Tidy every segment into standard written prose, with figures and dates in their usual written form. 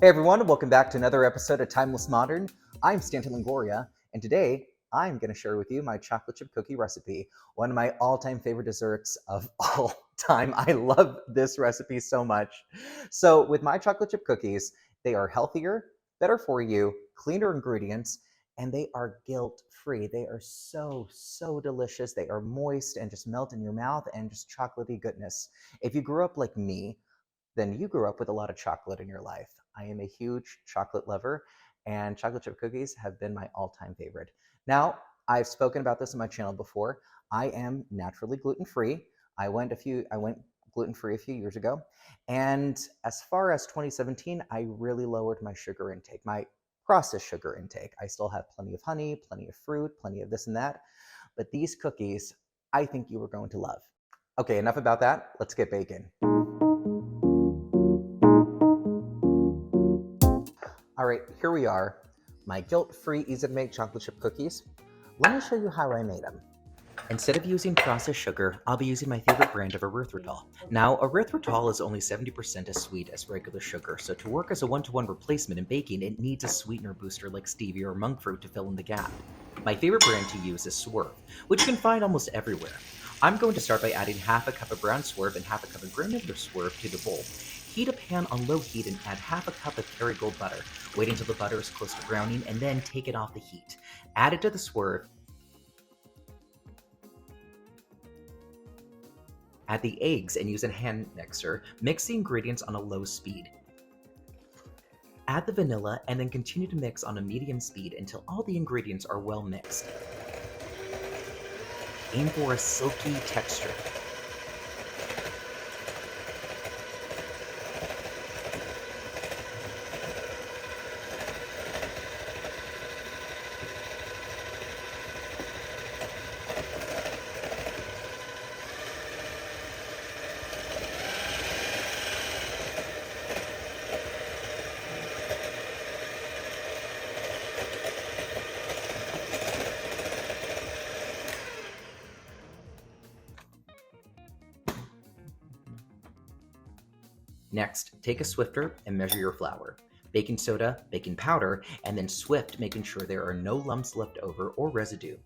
Hey everyone, welcome back to another episode of Timeless Modern. I'm Stanton Longoria, and today I'm going to share with you my chocolate chip cookie recipe, one of my all-time favorite desserts of all time. I love this recipe so much. So with my chocolate chip cookies, they are healthier, better for you, cleaner ingredients, and they are guilt-free. They are so delicious. They are moist and just melt in your mouth and just chocolatey goodness. If you grew up like me, then you grew up with a lot of chocolate in your life. I am a huge chocolate lover, and chocolate chip cookies have been my all-time favorite. Now, I've spoken about this on my channel before. I am naturally gluten-free. I went gluten-free a few years ago, and as far as 2017, I really lowered my sugar intake, my processed sugar intake. I still have plenty of honey, plenty of fruit, plenty of this and that, but these cookies, I think you are going to love. Okay, enough about that. Let's get baking. All right, here we are, my guilt-free, easy-to-make chocolate chip cookies. Let me show you how I made them. Instead of using processed sugar, I'll be using my favorite brand of erythritol. Now, erythritol is only 70% as sweet as regular sugar, so to work as a one-to-one replacement in baking, it needs a sweetener booster like stevia or monk fruit to fill in the gap. My favorite brand to use is Swerve, which you can find almost everywhere. I'm going to start by adding half a cup of brown Swerve and half a cup of granular Swerve to the bowl. Heat a pan on low heat and add half a cup of Kerrygold butter. Wait until the butter is close to browning and then take it off the heat. Add it to the Swerve. Add the eggs and use a hand mixer. Mix the ingredients on a low speed. Add the vanilla and then continue to mix on a medium speed until all the ingredients are well mixed. Aim for a silky texture. Next, take a Swifter and measure your flour. Baking soda, baking powder, and then Swift, making sure there are no lumps left over or residue.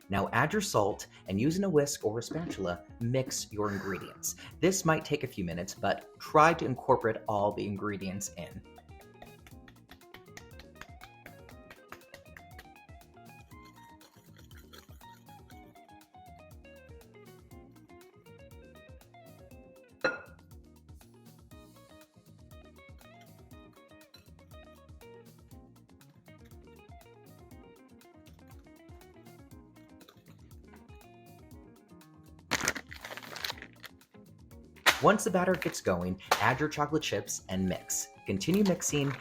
Now add your salt, and using a whisk or a spatula, mix your ingredients. This might take a few minutes, but try to incorporate all the ingredients in. Once the batter gets going, add your chocolate chips and mix. Continue mixing.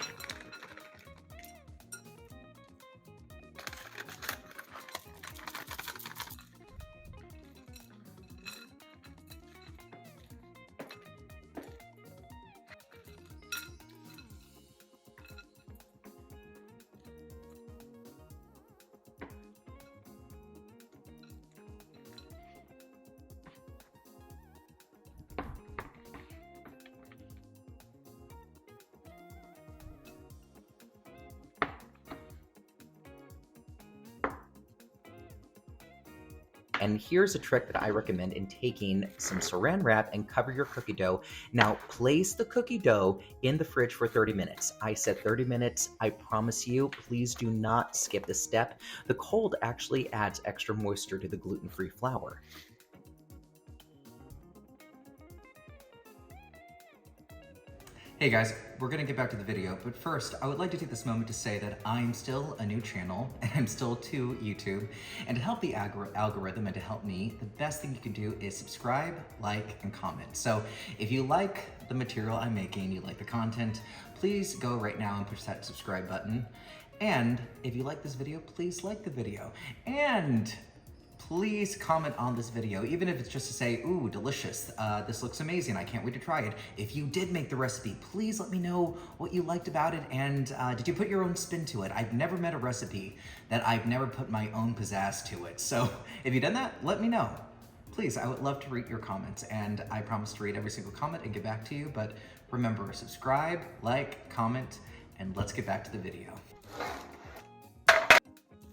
And here's a trick that I recommend in taking some saran wrap and cover your cookie dough. Now, place the cookie dough in the fridge for 30 minutes. I said 30 minutes. I promise you, please do not skip this step. The cold actually adds extra moisture to the gluten-free flour. Hey guys, we're gonna get back to the video, but first, I would like to take this moment to say that I'm still a new channel, and I'm still to YouTube, and to help the algorithm and to help me, the best thing you can do is subscribe, like, and comment. So if you like the material I'm making, you like the content, please go right now and push that subscribe button. And if you like this video, please like the video. And please comment on this video, even if it's just to say, ooh, delicious, this looks amazing, I can't wait to try it. If you did make the recipe, please let me know what you liked about it, and did you put your own spin to it? I've never met a recipe that I've never put my own pizzazz to it. So if you've done that, let me know. Please, I would love to read your comments, and I promise to read every single comment and get back to you, but remember, subscribe, like, comment, and let's get back to the video.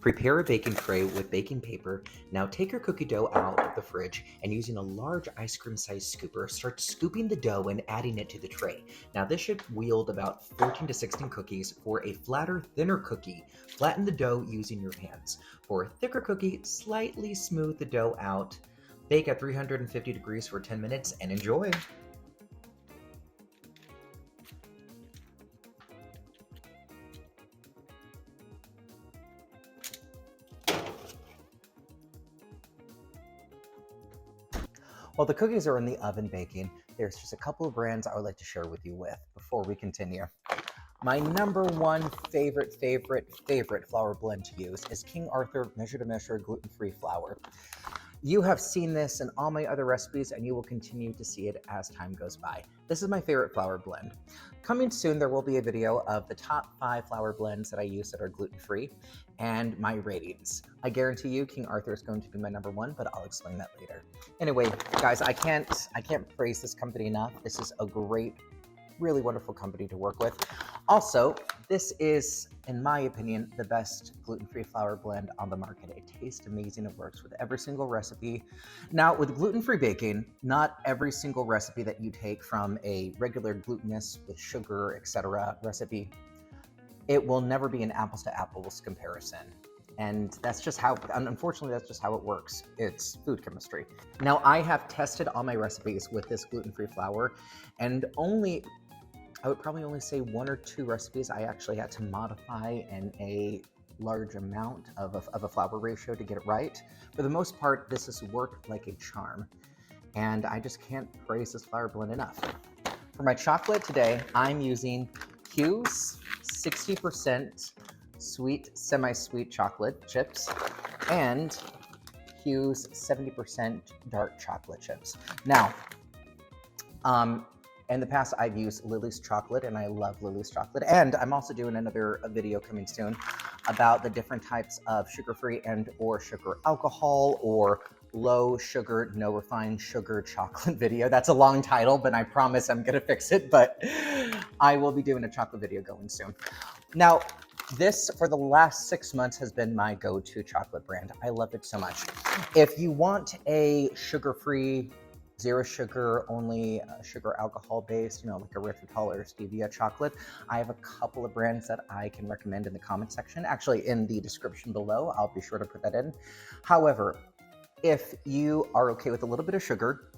Prepare a baking tray with baking paper. Now take your cookie dough out of the fridge and using a large ice cream sized scooper, start scooping the dough and adding it to the tray. Now this should yield about 14 to 16 cookies. For a flatter, thinner cookie, flatten the dough using your hands. For a thicker cookie, slightly smooth the dough out. Bake at 350 degrees for 10 minutes and enjoy. While the cookies are in the oven baking, there's just a couple of brands I would like to share with you before we continue. My number one favorite flour blend to use is King Arthur Measure to Measure gluten-free flour. You have seen this in all my other recipes, and you will continue to see it as time goes by. This is my favorite flour blend. Coming soon, there will be a video of the top 5 flour blends that I use that are gluten-free and my ratings. I guarantee you King Arthur is going to be my number 1, but I'll explain that later. Anyway, guys, I can't praise this company enough. This is a great, really wonderful company to work with. Also, this is, in my opinion, the best gluten-free flour blend on the market. It tastes amazing. It works with every single recipe. Now, with gluten-free baking, not every single recipe that you take from a regular glutinous with sugar, etc. recipe, it will never be an apples to apples comparison. And that's just how, unfortunately, that's just how it works. It's food chemistry. Now, I have tested all my recipes with this gluten-free flour, and I would probably only say 1 or 2 recipes I actually had to modify in a large amount of a flour ratio to get it right. For the most part, this has worked like a charm, and I just can't praise this flour blend enough. For my chocolate today, I'm using Hugh's 60% sweet, semi-sweet chocolate chips and Hugh's 70% dark chocolate chips. Now, in the past, I've used Lily's chocolate, and I love Lily's chocolate. And I'm also doing another video coming soon about the different types of sugar-free and or sugar alcohol or low sugar, no refined sugar chocolate video. That's a long title, but I promise I'm gonna fix it, but I will be doing a chocolate video going soon. Now, this, for the last 6 months, has been my go-to chocolate brand. I love it so much. If you want a sugar-free, 0 sugar, only sugar alcohol based, like a erythritol or stevia chocolate, I have a couple of brands that I can recommend in the comment section. Actually, in the description below, I'll be sure to put that in. However, if you are okay with a little bit of sugar,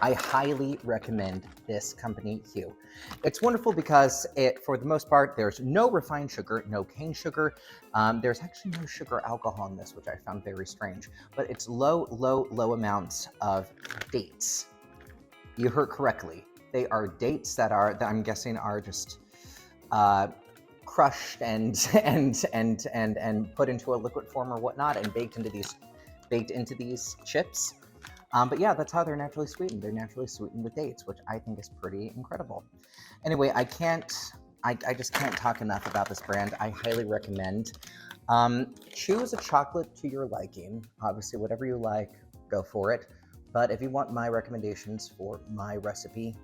I highly recommend this company, Hugh. It's wonderful because for the most part, there's no refined sugar, no cane sugar. There's actually no sugar alcohol in this, which I found very strange, but it's low amounts of dates. You heard correctly. They are dates that I'm guessing are just crushed and put into a liquid form or whatnot and baked into these chips. But yeah, that's how they're naturally sweetened. They're naturally sweetened with dates, which I think is pretty incredible. Anyway, I just can't talk enough about this brand. I highly recommend. Choose a chocolate to your liking. Obviously, whatever you like, go for it. But if you want my recommendations for my recipe,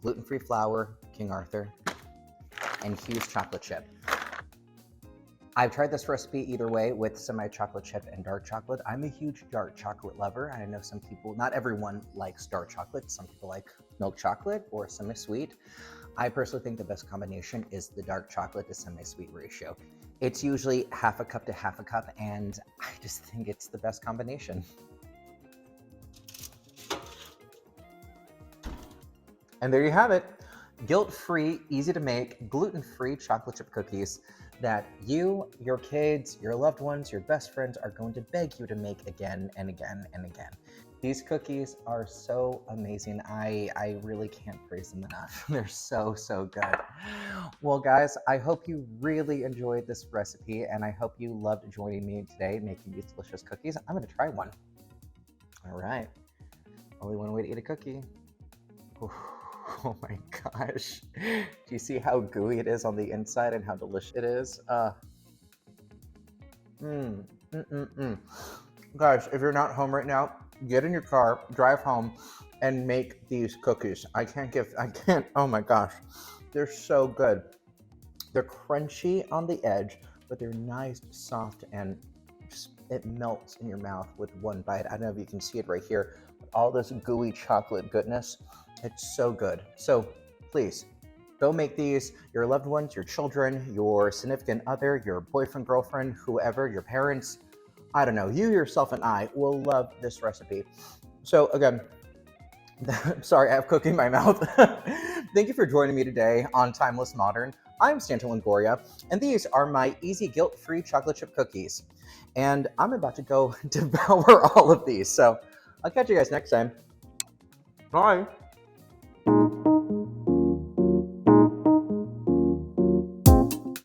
gluten-free flour, King Arthur, and Hugh's chocolate chip. I've tried this recipe either way with semi-chocolate chip and dark chocolate. I'm a huge dark chocolate lover. I know some people, not everyone likes dark chocolate. Some people like milk chocolate or semi-sweet. I personally think the best combination is the dark chocolate to semi-sweet ratio. It's usually half a cup to half a cup, and I just think it's the best combination. And there you have it. Guilt-free, easy to make, gluten-free chocolate chip cookies that you, your kids, your loved ones, your best friends are going to beg you to make again and again and again. These cookies are so amazing. I really can't praise them enough. They're so, so good. Well, guys, I hope you really enjoyed this recipe, and I hope you loved joining me today making these delicious cookies. I'm gonna try one. All right. Only one way to eat a cookie. Ooh, oh my gosh. Do you see how gooey it is on the inside and how delicious it is? Guys, if you're not home right now, get in your car, drive home, and make these cookies. I can't, oh my gosh. They're so good. They're crunchy on the edge, but they're nice, soft, and just, it melts in your mouth with one bite. I don't know if you can see it right here, but all this gooey chocolate goodness. It's so good. So please, go make these. Your loved ones, your children, your significant other, your boyfriend, girlfriend, whoever, your parents, I don't know, you yourself and I will love this recipe. So again, sorry, I have cookie in my mouth. Thank you for joining me today on Timeless Modern. I'm Stanton Longoria, and these are my easy guilt-free chocolate chip cookies. And I'm about to go devour all of these. So I'll catch you guys next time. Bye.